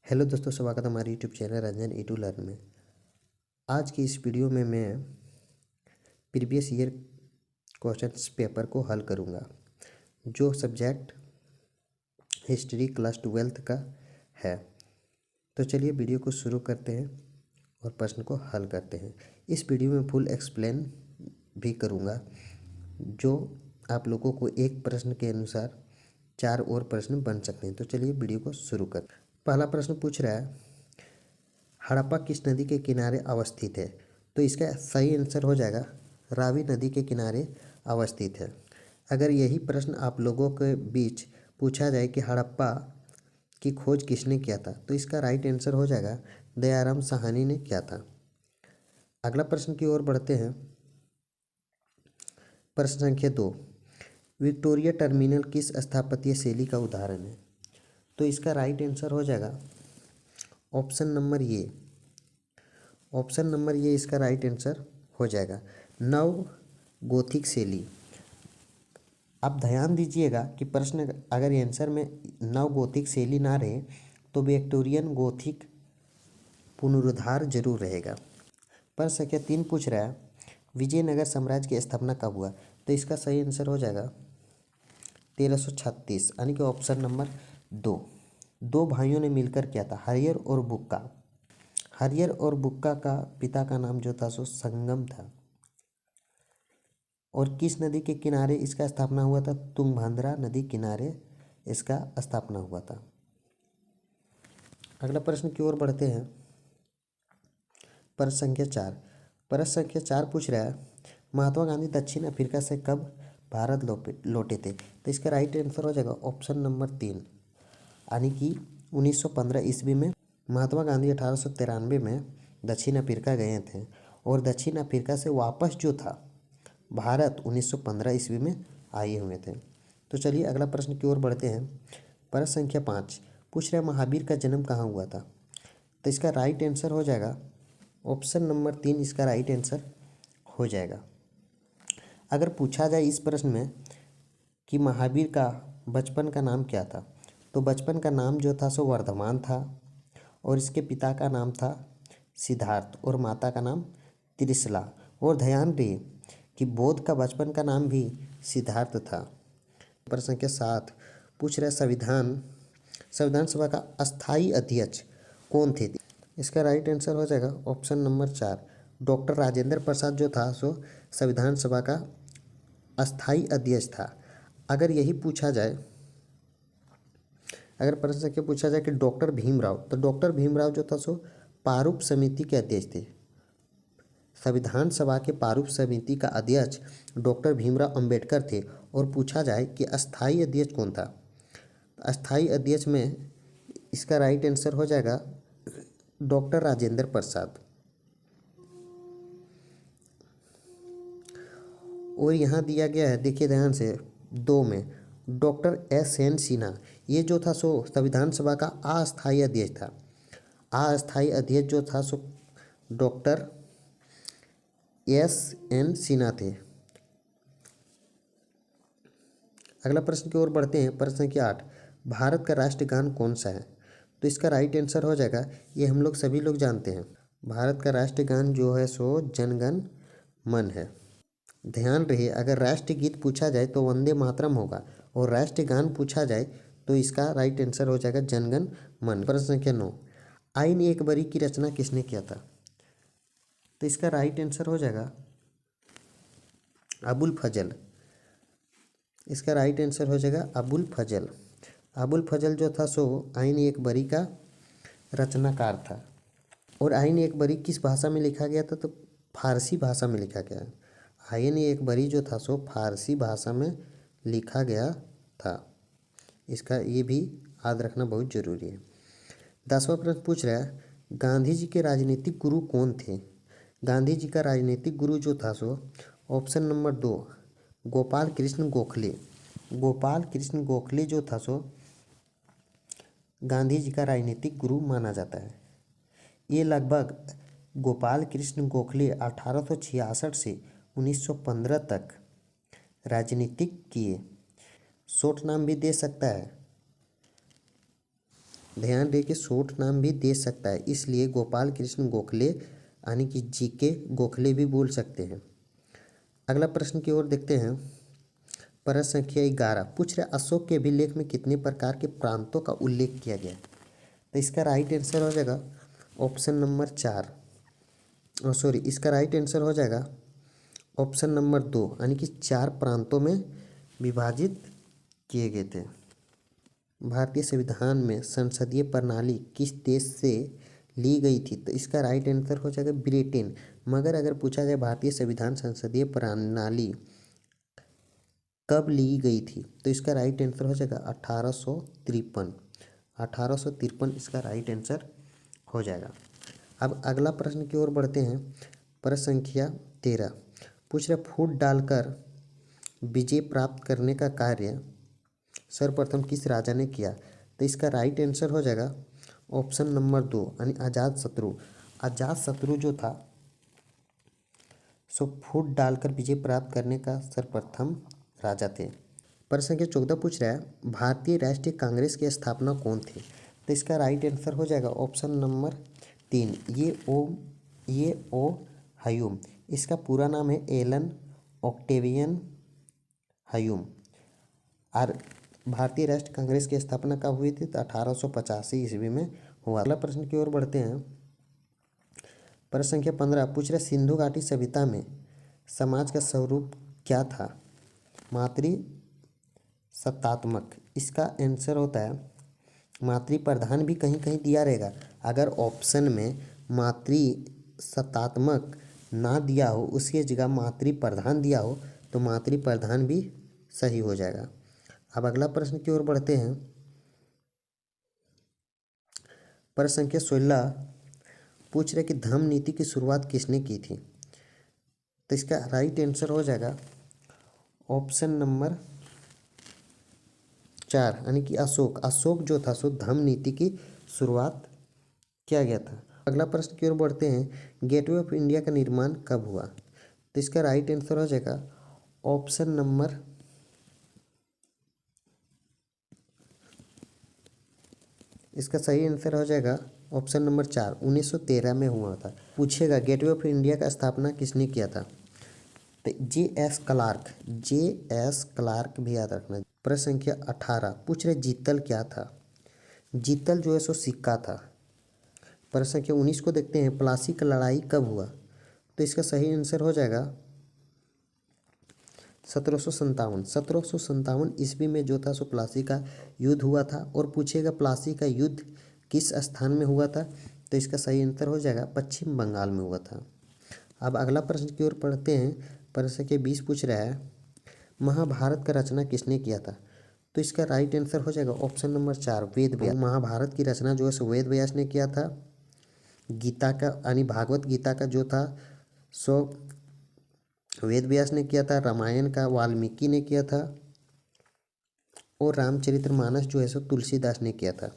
Hello दोस्तों, स्वागत है हमारे YouTube channel Ranjan E2 learn में। आज की इस वीडियो में मैं प्रीवियस ईयर क्वेश्चंस पेपर को हल करूंगा, जो सब्जेक्ट हिस्ट्री क्लास 12th का है। तो चलिए वीडियो को शुरू करते हैं और प्रश्न को हल करते हैं। इस वीडियो में फुल एक्सप्लेन भी करूंगा, जो आप लोगों को एक प्रश्न के अनुसार 4 और प्रश्न बन सकते हैं। तो चलिए वीडियो को शुरू करते हैं। पहला प्रश्न पूछ रहा है, हड़प्पा किस नदी के किनारे अवस्थित है? तो इसका सही आंसर हो जाएगा रावी नदी के किनारे अवस्थित है। अगर यही प्रश्न आप लोगों के बीच पूछा जाए कि हड़प्पा की खोज किसने किया था, तो इसका राइट आंसर हो जाएगा दयाराम साहनी ने किया था। अगला प्रश्न की ओर बढ़ते हैं। प्रश्न संख्या 2, विक्टोरिया टर्मिनल किस स्थापत्य शैली का उदाहरण है? तो इसका राइट आंसर हो जाएगा ऑप्शन नंबर ये इसका राइट आंसर हो जाएगा नव गोथिक शैली। आप ध्यान दीजिएगा कि प्रश्न अगर आंसर में नव गोथिक शैली ना रहे तो विक्टोरियन गोथिक पुनरुद्धार जरूर रहेगा। प्रश्न संख्या 3 पूछ रहा है, विजयनगर साम्राज्य की स्थापना कब हुआ? तो इसका सही आंसर हो जाएगा 1336, यानी कि ऑप्शन नंबर 2। दो भाइयों ने मिलकर किया था, हरियर और बुक्का। हरियर और बुक्का का पिता का नाम जो था सो संगम था। और किस नदी के किनारे इसका स्थापना हुआ था? तुंगभद्रा नदी किनारे इसका स्थापना हुआ था। अगला प्रश्न की ओर बढ़ते हैं। प्रश्न संख्या 4 पूछ रहा है, महात्मा गांधी दक्षिण अफ्रीका से कब भारत लौटे थे? तो इसका राइट आंसर हो जाएगा ऑप्शन नंबर 3, यानी कि 1915 ईस्वी में। महात्मा गांधी 1893 में दक्षिण अफ्रीका गए थे और दक्षिण अफ्रीका से वापस जो था भारत 1915 ईस्वी में आए हुए थे। तो चलिए अगला प्रश्न की ओर बढ़ते हैं। प्रश्न संख्या 5 पूछ रहे, महावीर का जन्म कहाँ हुआ था? तो इसका राइट आंसर हो जाएगा ऑप्शन नंबर 3, इसका राइट आंसर हो जाएगा। अगर पूछा जाए इस प्रश्न में कि महावीर का बचपन का नाम क्या था, तो बचपन का नाम जो था सो वर्धमान था और इसके पिता का नाम था सिद्धार्थ और माता का नाम त्रिशला। और ध्यान रहे कि बोध का बचपन का नाम भी सिद्धार्थ था। प्रश्न संख्या 7 पूछ रहे, संविधान सभा का अस्थाई अध्यक्ष कौन थे? इसका राइट आंसर हो जाएगा option number 4, doctor Rajendra Prasad जो था सो संविधान सभा का अस्थाई अध्यक्ष था। अगर यही पूछा जाए, अगर प्रश्न संख्या पूछा जाए कि डॉक्टर भीमराव, तो डॉक्टर भीमराव जो था सो प्रारूप समिति के अध्यक्ष थे। संविधान सभा के प्रारूप समिति का अध्यक्ष डॉक्टर भीमराव अंबेडकर थे। और पूछा जाए कि अस्थाई अध्यक्ष कौन था, अस्थाई अध्यक्ष में इसका राइट आंसर हो जाएगा डॉक्टर राजेंद्र प्रसाद। और यहाँ दिया गया है, देखिए ध्यान से, 2 में डॉक्टर SN सिन्हा, ये जो था सो संविधान सभा का अस्थाई अध्यक्ष था। अस्थाई अध्यक्ष जो था सो डॉक्टर SN सिन्हा थे। अगला प्रश्न की ओर बढ़ते हैं। प्रश्न संख्या 8, भारत का राष्ट्रगान कौन सा है? तो इसका राइट आंसर हो जाएगा, ये हम लोग सभी लोग जानते हैं, भारत का राष्ट्रगान जो है सो जनगण मन है। ध्यान रहे, अगर राष्ट्रगीत पूछा जाए तो वंदे मातरम होगा और राष्ट्रगान पूछा जाए तो इसका राइट आंसर हो जाएगा जनगण मन। प्रश्न संख्या 9, आइन एक बरी की रचना किसने किया था? तो इसका राइट आंसर हो जाएगा अबुल फजल। इसका राइट आंसर हो जाएगा अबुल फजल। अबुल फजल जो था सो आइन एक बरी का रचनाकार था। और आइन एक बरी किस भाषा में लिखा गया था? तो फारसी भाषा में लिखा गया। आइन एक बरी जो था सो फारसी भाषा में लिखा गया था। इसका ये भी याद रखना बहुत जरूरी है। 10वां प्रश्न पूछ रहा है, गांधी जी के राजनीतिक गुरु कौन थे? गांधी जी का राजनीतिक गुरु जो था so option number 2, Gopal Krishna Gokhale. Gopal Krishna Gokhale जो था सो गांधी जी का राजनीतिक गुरु माना जाता है। ये लगभग गोपाल कृष्ण गोखले 1866 से 1915 तक राजनीतिक किए। शॉर्ट नाम भी दे सकता है, ध्यान रहे कि शॉर्ट नाम भी दे सकता है, इसलिए गोपाल कृष्ण गोखले यानी कि जीके गोखले भी बोल सकते हैं। अगला प्रश्न की ओर देखते हैं। प्रश्न संख्या 11 पूछ रहे अशोक के अभिलेख में कितने प्रकार के प्रांतों का उल्लेख किया गया है। तो इसका राइट आंसर हो जाएगा ऑप्शन नंबर 4। सॉरी, इसका राइट आंसर हो जाएगा ऑप्शन नंबर 2 यानी कि 4 प्रांतों में विभाजित किए गए थे। भारतीय संविधान में संसदीय प्रणाली किस देश से ली गई थी। तो इसका राइट आंसर हो जाएगा ब्रिटेन। मगर अगर पूछा जाए भारतीय संविधान संसदीय प्रणाली कब ली गई थी, तो इसका राइट आंसर हो जाएगा 1853। 1853 इसका राइट आंसर हो जाएगा। अब अगला प्रश्न की ओर बढ़ते हैं। प्रश्न संख्या 13 पूछ रहे फूट डालकर विजय प्राप्त करने का कार्य सर्वप्रथम किस राजा ने किया। तो इसका राइट आंसर हो जाएगा ऑप्शन नंबर 2 यानी अजातशत्रु। अजातशत्रु जो था सो फूट डालकर विजय प्राप्त करने का सर्वप्रथम राजा थे। प्रश्न संख्या 14 पूछ रहा है भारतीय राष्ट्रीय कांग्रेस की स्थापना कौन थे। तो इसका राइट आंसर हो जाएगा ऑप्शन नंबर 3 ये ओ हयूम। इसका पूरा नाम है एलन ऑक्टेवियन हयूम। और भारतीय राष्ट्रीय कांग्रेस की स्थापना कब हुई थी। तो 1885 ईस्वी में हुआ। अगला प्रश्न की ओर बढ़ते हैं। प्रश्न संख्या 15 पूछ रहे सिंधु घाटी सभ्यता में समाज का स्वरूप क्या था। मातृ सत्तात्मक। इसका आंसर होता है मातृ प्रधान भी कहीं कहीं दिया रहेगा। अगर ऑप्शन में मातृ सत्तात्मक ना दिया हो उसकी जगह मातृ प्रधान दिया हो तो मातृ प्रधान भी सही हो जाएगा। अब अगला प्रश्न की ओर बढ़ते हैं। प्रश्न संख्या 16 पूछ रहे कि धम्म नीति की शुरुआत किसने की थी। तो इसका राइट आंसर हो जाएगा ऑप्शन नंबर 4 यानी कि अशोक जो था सो धम्म नीति की शुरुआत किया गया था। अगला प्रश्न की ओर बढ़ते हैं। गेटवे ऑफ इंडिया का निर्माण कब हुआ। तो इसका राइट आंसर हो जाएगा ऑप्शन नंबर इसका सही आंसर हो जाएगा ऑप्शन नंबर 4 1913 में हुआ था। पूछेगा गेटवे ऑफ इंडिया का स्थापना किसने किया था। तो जे.एस. क्लार्क भी याद रखना। प्रश्न संख्या 18 पूछ रहे जीतल क्या था। जीतल जो है सो सिक्का था। प्रश्न संख्या 19 को देखते हैं। प्लासी का लड़ाई कब हुआ। तो इसका सही आंसर हो जाएगा 1757 ईस्वी में जो था सो प्लासी का युद्ध हुआ था। और पूछेगा प्लासी का युद्ध किस स्थान में हुआ था। तो इसका सही आंसर हो जाएगा पश्चिम बंगाल में हुआ था। अब अगला प्रश्न की ओर पढ़ते हैं। प्रश्न संख्या 20 पूछ रहा है महाभारत का रचना किसने किया था। तो इसका राइट आंसर हो जाएगा ऑप्शन नंबर 4 वेद व्यास। महाभारत की रचना जो है सो वेद व्यास ने किया था। गीता का यानी भागवत गीता का जो था सो वेद व्यास ने किया था। रामायण का वाल्मीकि ने किया था। और रामचरितमानस जो है सो तुलसीदास ने किया था।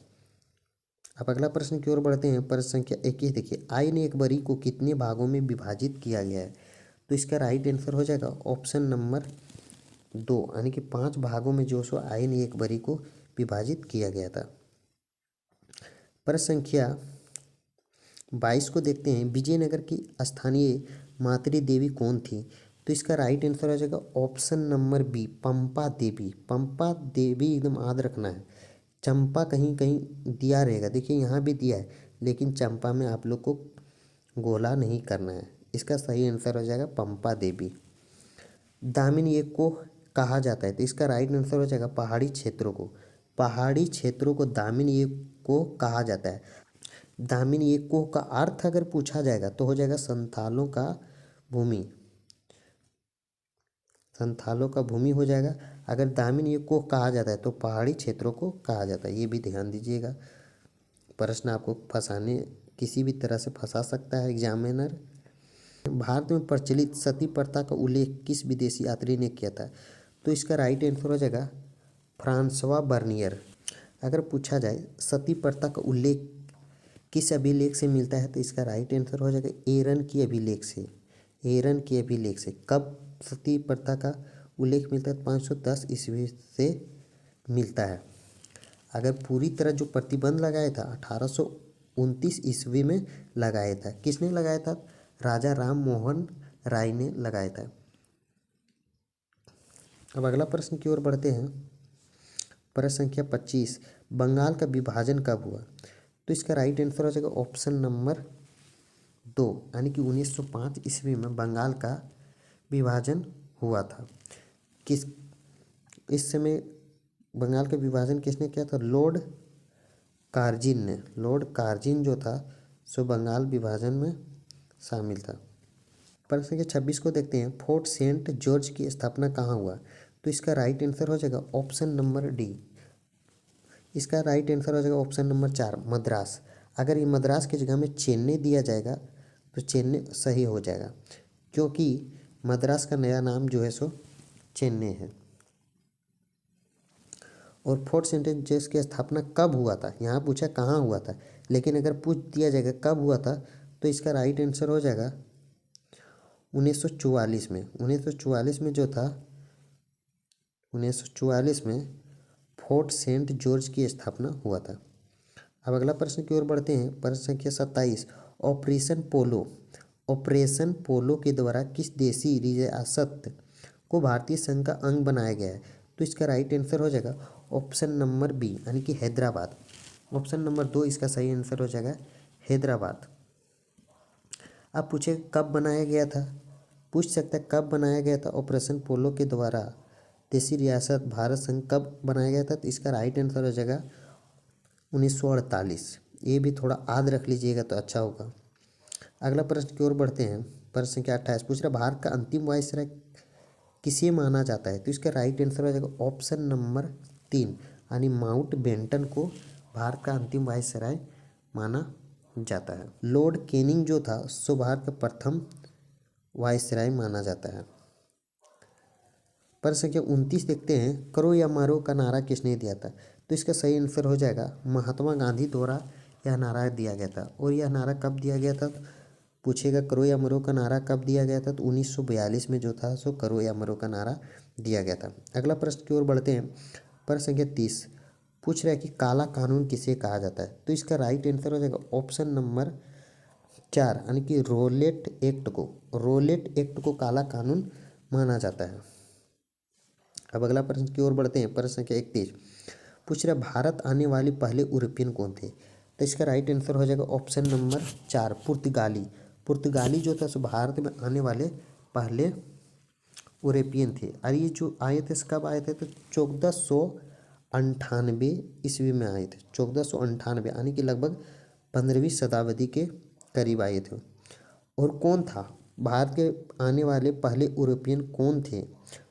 अब अगला प्रश्न की ओर बढ़ते हैं। प्रश्न संख्या 21 देखिए आयन एक बरी को कितने भागों में विभाजित किया गया है। तो इसका राइट आंसर हो जाएगा ऑप्शन नंबर 2 यानी कि 5 भागों में जो सो आयन एक बरी को विभाजित किया गया था। प्रश्न संख्या 22 को देखते हैं। विजयनगर की स्थानीय मातृ देवी कौन थी। तो इसका राइट आंसर हो जाएगा ऑप्शन नंबर बी पंपा देवी। पंपा देवी एकदम याद रखना है। चंपा कहीं कहीं दिया रहेगा, देखिए यहाँ भी दिया है, लेकिन चंपा में आप लोग को गोला नहीं करना है। इसका सही आंसर हो जाएगा पंपा देवी। दामिनी एक को कहा जाता है। तो इसका राइट आंसर हो जाएगा पहाड़ी क्षेत्रों को दामिनी एक को कहा जाता है। दामिनी एक को का अर्थ अगर पूछा जाएगा तो हो जाएगा संथालों का भूमि हो जाएगा। अगर दामिनी एक को कहा जाता है तो पहाड़ी क्षेत्रों को कहा जाता है। ये भी ध्यान दीजिएगा। प्रश्न आपको किसी भी तरह से फंसा सकता है एग्जामिनर। भारत में प्रचलित सती प्रथा का उल्लेख किस विदेशी यात्री ने किया था। तो इसका राइट आंसर हो जाएगा फ्रांसवा बर्नियर। अगर पूछा जाए सती प्रथा का उल्लेख किस अभिलेख से मिलता है तो इसका राइट आंसर हो जाएगा एरन की अभिलेख से। कब सती प्रथा का उल्लेख मिलता है 510 ईस्वी से मिलता है। अगर पूरी तरह जो प्रतिबंध लगाया था 1829 ईस्वी में लगाया था। किसने लगाया था? राजा राम मोहन राय ने लगाया था। अब अगला प्रश्न की ओर बढ़ते हैं। प्रश्न संख्या 25, बंगाल का विभाजन कब हुआ? तो इसका राइट आंसर हो जाएगा ऑप्शन नंबर 2, यानी कि 1905 ईस्वी में बंगाल का विभाजन हुआ था। किस इस समय बंगाल का विभाजन किसने किया था? लॉर्ड कार्जिन ने। लॉर्ड कार्जिन जो था सो बंगाल विभाजन में शामिल था। प्रश्न संख्या 26 को देखते हैं। फोर्ट सेंट जॉर्ज की स्थापना कहाँ हुआ? तो इसका राइट आंसर हो जाएगा ऑप्शन नंबर डी। इसका राइट आंसर हो जाएगा ऑप्शन नंबर 4, मद्रास। अगर ये मद्रास की जगह में चेन्नई दिया जाएगा तो चेन्नई सही हो जाएगा, क्योंकि मद्रास का नया नाम जो है सो चेन्नई है। और फोर्ट सेंट जॉर्ज की स्थापना कब हुआ था? यहाँ पूछा कहाँ हुआ था, लेकिन अगर पूछ दिया जाएगा कब हुआ था तो इसका राइट आंसर हो जाएगा 1944 में। 1944 में जो था, 1944 में फोर्ट सेंट जॉर्ज की स्थापना हुआ था। अब अगला प्रश्न की ओर बढ़ते हैं। प्रश्न संख्या 27, ऑपरेशन पोलो। ऑपरेशन पोलो के द्वारा किस देशी रियासत को भारतीय संघ का अंग बनाया गया है? तो इसका राइट आंसर हो जाएगा ऑप्शन नंबर बी, यानी कि हैदराबाद। ऑप्शन नंबर 2 इसका सही आंसर हो जाएगा हैदराबाद। अब पूछे कब बनाया गया था? पूछ सकता है कब बनाया गया था ऑपरेशन पोलो के द्वारा देशी रियासत भारत संघ कब बनाया गया था? तो इसका राइट आंसर हो जाएगा 1948। ये भी थोड़ा याद रख लीजिएगा तो अच्छा होगा। अगला प्रश्न की ओर बढ़ते हैं। प्रश्न संख्या 28 पूछ रहा भारत का अंतिम वायसराय किसे माना जाता है? तो इसका राइट आंसर हो जाएगा ऑप्शन नंबर 3, यानी माउंट बेंटन को भारत का अंतिम वायसराय माना जाता है। लॉर्ड कैनिंग जो था सो भारत का प्रथम वायसराय माना जाता है। प्रश्न संख्या 29 देखते हैं। करो या मारो का नारा किसने दिया था? तो इसका सही आंसर हो जाएगा महात्मा गांधी द्वारा यह नारा दिया गया था। और यह नारा कब दिया गया था? पूछेगा करो या मरो का नारा कब दिया गया था? तो 1942 में जो था सो करो या मरो का नारा दिया गया था। अगला प्रश्न की ओर बढ़ते हैं। प्रश्न संख्या 30 पूछ रहा है कि काला कानून किसे कहा जाता है? तो इसका राइट आंसर हो जाएगा ऑप्शन नंबर 4, यानी कि रोलेट एक्ट को। रोलेट एक्ट को काला कानून माना जाता है। अब अगला प्रश्न की ओर बढ़ते हैं। प्रश्न संख्या 31 पूछ रहा भारत आने वाले पहले यूरोपियन कौन थे? तो इसका राइट आंसर हो जाएगा ऑप्शन नंबर 4, पुर्तगाली। पुर्तगाली जो था सो भारत में आने वाले पहले यूरोपियन थे। और ये जो आए थे कब आए थे? तो 1498 ईस्वी में आए थे। 1498 यानी कि लगभग 15वीं शताब्दी के करीब आए थे। और कौन था भारत के आने वाले पहले यूरोपियन कौन थे?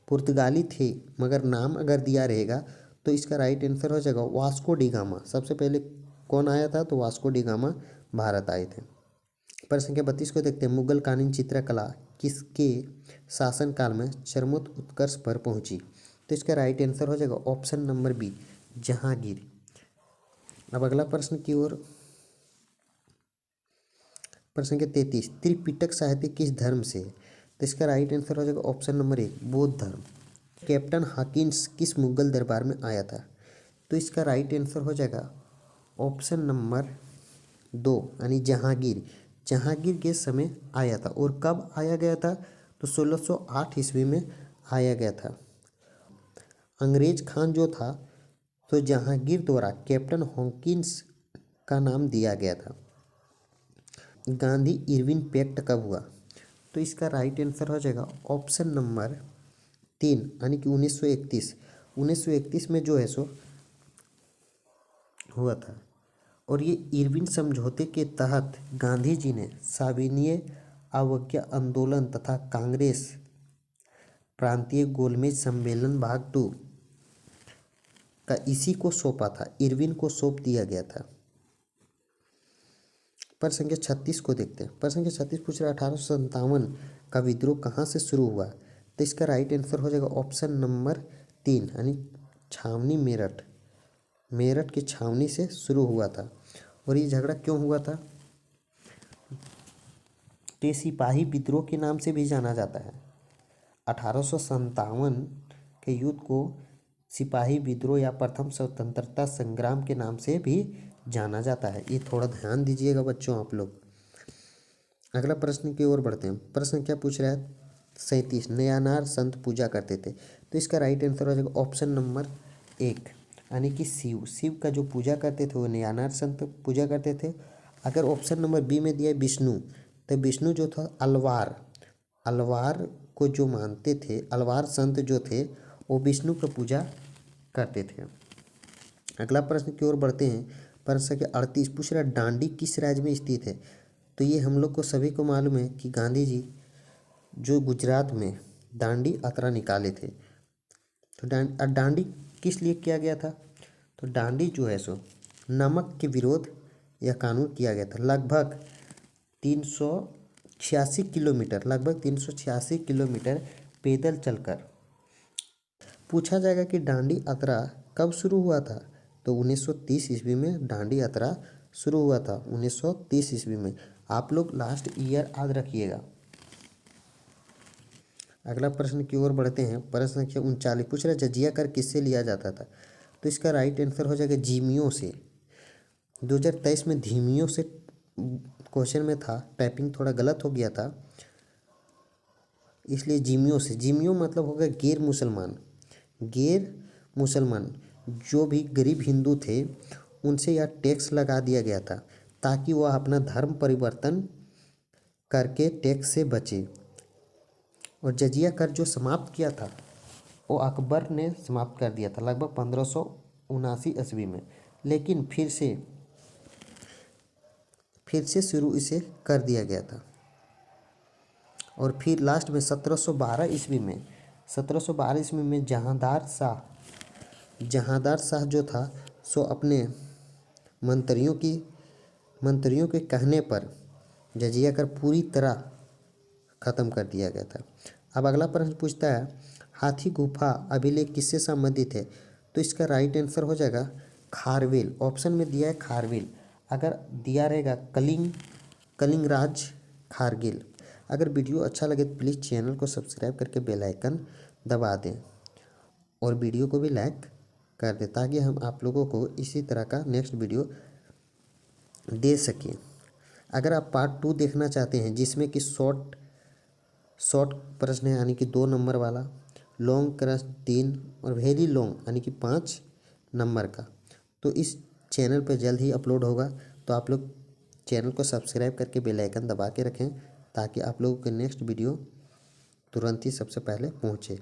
पुर्तगाली थे, मगर नाम अगर दिया रहेगा तो इसका राइट आंसर हो जाएगा वास्को डी गामा। सबसे पहले कौन आया था? तो वास्को डी गामा भारत आए थे। प्रश्न संख्या 32 को देखते हैं। मुगल कालीन चित्रकला किसके शासनकाल में चरमोत्कर्ष पर पहुंची? तो इसका राइट आंसर हो जाएगा ऑप्शन नंबर बी, जहांगीर। अब अगला प्रश्न की ओर। प्रश्न संख्या 33 त्रिपिटक साहित्य किस धर्म से? तो इसका राइट आंसर हो जाएगा ऑप्शन नंबर 1, बौद्ध धर्म। कैप्टन हॉकिंस किस मुगल दरबार में आया था? तो इसका राइट आंसर हो जाएगा ऑप्शन नंबर 2, यानी जहांगीर। जहांगीर के समय आया था। और कब आया गया था? तो 1608 ईस्वी में आया गया था। अंग्रेज खान जो था तो जहांगीर द्वारा कैप्टन हॉकिंस का नाम दिया गया था। गांधी इरविन पैक्ट कब हुआ? तो इसका राइट आंसर हो जाएगा ऑप्शन नंबर 3, यानी कि 1931। 1931 में जो है सो हुआ था। और ये इरविन समझौते के तहत गांधी जी ने सविनय अवज्ञा आंदोलन तथा कांग्रेस प्रांतीय गोलमेज सम्मेलन भाग 2 का इसी को सौंपा था। इरविन को सौंप दिया गया था। प्रश्न संख्या 36 को देखते हैं। प्रश्न संख्या 36 पूछ रहा है 1857 का विद्रोह कहाँ से शुरू हुआ? तो इसका राइट आंसर हो जाएगा ऑप्शन नंबर 3, यानी छावनी मेरठ। मेरठ की छावनी से शुरू हुआ था। और ये झगड़ा क्यों हुआ था? तो सिपाही विद्रोह के नाम से भी जाना जाता है। 1857 के युद्ध को सिपाही विद्रोह या प्रथम स्वतंत्रता संग्राम के नाम से भी जाना जाता है। ये थोड़ा ध्यान दीजिएगा बच्चों आप लोग। अगला प्रश्न की ओर बढ़ते हैं। प्रश्न क्या पूछ रहा है? 37 नयानार संत पूजा करते थे। तो इसका राइट आंसर हो जाएगा ऑप्शन नंबर 1 यानी कि शिव। शिव का जो पूजा करते थे वो नयानार संत पूजा करते थे। अगर ऑप्शन नंबर बी में दिया है विष्णु, तो विष्णु जो था अलवार को जो मानते थे, अलवार संत जो थे वो विष्णु का पूजा करते थे। अगला प्रश्न की ओर बढ़ते हैं। प्रश्न संख्या 38 पूछ रहा है डांडी किस राज्य में स्थित है? तो ये हम लोग को सभी को मालूम है कि गांधी जी जो गुजरात में दांडी यात्रा निकाले थे। तो दांडी किस लिए किया गया था? तो दांडी जो है सो नमक के विरोध यह कानून किया गया था। लगभग 386 किलोमीटर पैदल चलकर। पूछा जाएगा कि दांडी यात्रा कब शुरू हुआ था? तो 1930 ईस्वी में दांडी यात्रा शुरू हुआ था, 1930 ईस्वी में। आप लोग लास्ट ईयर याद रखिएगा। अगला प्रश्न की ओर बढ़ते हैं। प्रश्न संख्या 39 पूछ रहा है जजिया कर किससे लिया जाता था? तो इसका राइट आंसर हो जाएगा जिमियों से। 2023 में धीमियों से क्वेश्चन में था, टाइपिंग थोड़ा गलत हो गया था, इसलिए जिमियों से। जिमियों मतलब हो गया गैर मुसलमान जो भी गरीब हिंदू थे उनसे यह टैक्स लगा दिया गया था ताकि वह अपना धर्म परिवर्तन करके टैक्स से बचे। और जजिया कर जो समाप्त किया था वो अकबर ने समाप्त कर दिया था लगभग 1579 ईस्वी में। लेकिन फिर से शुरू इसे कर दिया गया था। और फिर लास्ट में 1712 ईस्वी में जहांदार शाह जो था सो अपने मंत्रियों के कहने पर जजिया कर पूरी तरह ख़त्म कर दिया गया था। अब अगला प्रश्न पूछता है हाथी गुफा अभिलेख किससे संबंधित है? तो इसका राइट आंसर हो जाएगा खारवेल। ऑप्शन में दिया है खारवेल, अगर दिया रहेगा कलिंगराज खारगिल। अगर वीडियो अच्छा लगे तो प्लीज़ चैनल को सब्सक्राइब करके बेल आइकन दबा दें और वीडियो को भी लाइक कर दें ताकि हम आप लोगों को इसी तरह का नेक्स्ट वीडियो दे सकें। अगर आप पार्ट 2 देखना चाहते हैं जिसमें कि शॉर्ट प्रश्न है यानी कि 2 नंबर वाला, लॉन्ग प्रश्न 3 और वेरी लॉन्ग यानी कि 5 नंबर का, तो इस चैनल पर जल्द ही अपलोड होगा। तो आप लोग चैनल को सब्सक्राइब करके बेल आइकन दबा के रखें ताकि आप लोगों के नेक्स्ट वीडियो तुरंत ही सबसे पहले पहुँचे।